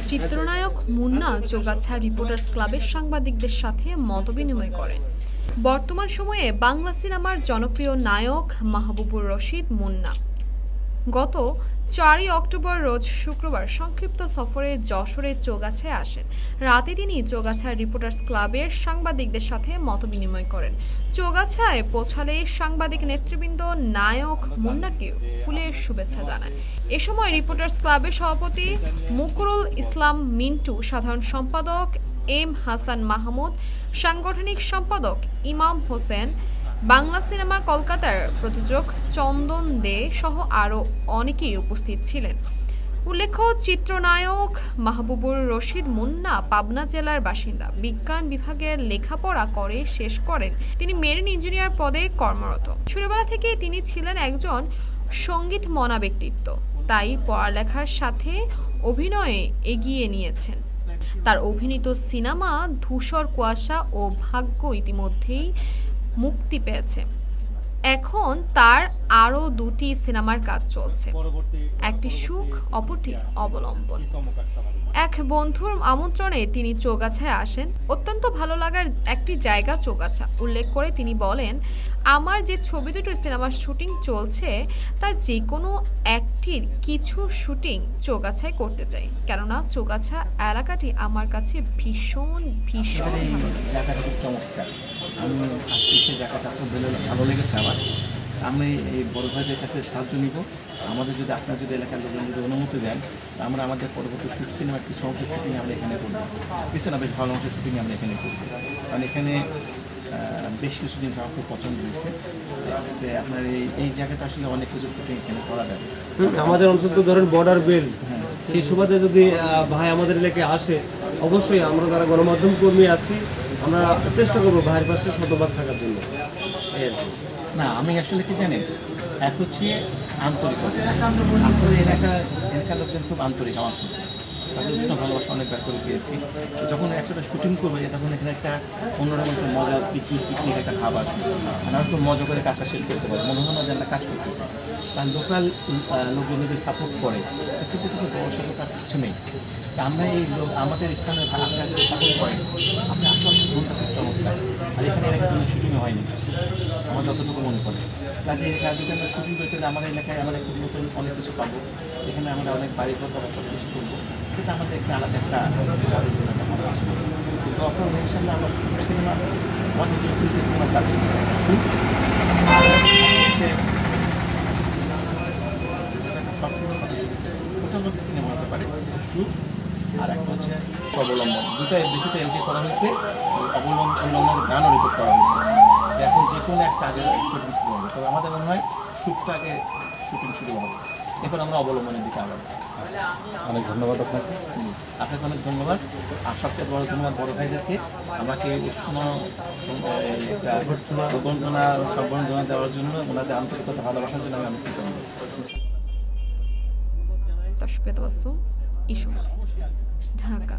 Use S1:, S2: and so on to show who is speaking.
S1: চিত্রনায়ক মুন্না চৌগাছা রিপোর্টার্স ক্লাবের সাংবাদিকদের সাথে মতবিনিময় করেন। বর্তমান সময়ে বাংলা সিনেমার জনপ্রিয় নায়ক মাহবুবুর রশিদ মুন্না গত 4 অক্টোবর রোজ শুক্রবার সংক্ষিপ্ত সফরে যশোরের চৌগাছায় আসেন। রাতে তিনি চৌগাছা রিপোর্টার্স ক্লাবের সাংবাদিকদের সাথে মতবিনিময় করেন। চৌগাছায় পৌঁছালে সাংবাদিক নেতৃবৃন্দ নায়ক মুন্নাকে ফুলের শুভেচ্ছা জানান। এ সময় রিপোর্টার্স ক্লাবের সভাপতি মুকুরুল ইসলাম মিন্টু, সাধারণ সম্পাদক এম হাসান মাহমুদ, সাংগঠনিক সম্পাদক ইমাম হোসেন, বাংলা সিনেমার কলকাতার প্রযোজক চন্দন দে সহ আরও অনেকেই উপস্থিত ছিলেন। উল্লেখ্য, চিত্রনায়ক মাহবুবুর রশিদ মুন্না পাবনা জেলার বাসিন্দা। বিজ্ঞান বিভাগের লেখাপড়া করে শেষ করেন তিনি মেরিন ইঞ্জিনিয়ার পদে কর্মরত। ছোটবেলা থেকে তিনি ছিলেন একজন সঙ্গীত মনা ব্যক্তিত্ব, তাই পড়ালেখার সাথে অভিনয়ে এগিয়ে নিয়েছেন। তার অভিনীত সিনেমা ধূসর কুয়াশা ও ভাগ্য ইতিমধ্যেই মুক্তি পেয়েছে। এখন তার আরও 2টি সিনেমার কাজ চলছে, একটি সুখ, অপরটি অবলম্বন। এক বন্ধুর আমন্ত্রণে তিনি চৌগাছায় আসেন। অত্যন্ত ভালো লাগার একটি জায়গা চৌগাছা উল্লেখ করে তিনি বলেন, আমার যে ছবি দুটোর সিনেমার শুটিং চলছে তার যে কোনো একটির কিছু শুটিং চৌগাছায় করতে চাই, কেননা চৌগাছা এলাকাটি আমার কাছে ভীষণ ভীষণ
S2: জায়গাটা খুব চমৎকার। আমি আজকে সেই জায়গাটা খুব ভালো লেগেছে আমার। আমি এই বড় ভাইদের কাছে সাহায্য নিব। আমাদের যদি আপনার যদি এলাকার লোকজন যদি অনুমতি দেন, আমরা আমাদের পরবর্তী শুট সিনেমার কিছু অংশের শুটিং আমরা এখানে করবো, কিছু না বেশ ভালো অংশের শুটিং আমরা এখানে করবো। কারণ এখানে বেশ কিছু জিনিস আমার খুব পছন্দ হয়েছে। আপনার এই জায়গাটা আসলে অনেক কিছু শুটিং এখানে করা যাবে।
S3: আমাদের অঞ্চল তো ধরেন বর্ডার বেল্ট, সেই সুবাদে যদি ভাই আমাদের এলাকায় আসে, অবশ্যই আমরা যারা গণমাধ্যম কর্মী আছি আমরা চেষ্টা করবো ভাইয়ের পাশে শতভাগ থাকার জন্য।
S2: না, আমি আসলে কি জানেন, এক হচ্ছে আন্তরিকতা। আপনাদের এলাকার লোকজন খুব আন্তরিক আমার প্রতি, তাদের উষ্ণ ভালোবাসা অনেকবার করে পেয়েছি। যখন একসাথে শুটিং করবো তখন এখানে একটা অন্যরকম একটা মজা পিকনিক একটা খাবার, আমরা খুব মজা করে কাজটা শেষ করতে পারি, মনে হয় না যে আমরা কাজ করতেছি। কারণ লোকাল লোকজন যদি সাপোর্ট করে হচ্ছে তো কোনো বড় সাথে তার কিছু নেই। তা আমরা এই আমাদের স্থানে আপনারা যদি সাপোর্ট করেন, আপনার আশেপাশের জোনটা খুব চমৎকার। আর এখানে এলাকায় কোনো শুটিংও হয়নি আমার যতটুকু মনে পড়ে। কাজে এই কাজ যদি আমরা শুটিং করতে আমাদের এলাকায় আমরা খুব নতুন অনেক কিছু পাবো। এখানে আমরা অনেক বাড়ি ঘর পাবো, সব কিছু করবো, সেটা আমাদের একটা আলাদা একটা ভালো আসবে। কিন্তু আপনার ইনশাল্লাহ আমার শুট সিনেমা আছে, অনেক দুটি সিনেমার কাজ শুট হচ্ছে সম্পূর্ণ কথা চলেছে, ওটার মধ্যে সিনেমা হতে পারে শুট, আর একটা হচ্ছে অবলম্বন। দুটা বেশিতে এন্ট্রি করা হয়েছে, অবলম্বনের গানও রেকর্ড করা হয়েছে। এখন যে কোনো একটা আগে শুটিং শুরু হবে, তবে আমাদের মনে হয় শুটটা আগে শুটিং শুরু হবে, এরপর আমরা অবলম্বনের দিকে আগাবো।
S3: অনেক ধন্যবাদ আপনাকে।
S2: আপনাকে অনেক ধন্যবাদ। আর সবচেয়ে বড় ধন্যবাদ বড় ভাইদেরকে আমাকে সম্বর্ধনা দেওয়ার জন্য, ওনাদের আন্তরিকতা ভালোবাসার জন্য আমি কৃতজ্ঞ।
S1: ঢাকা।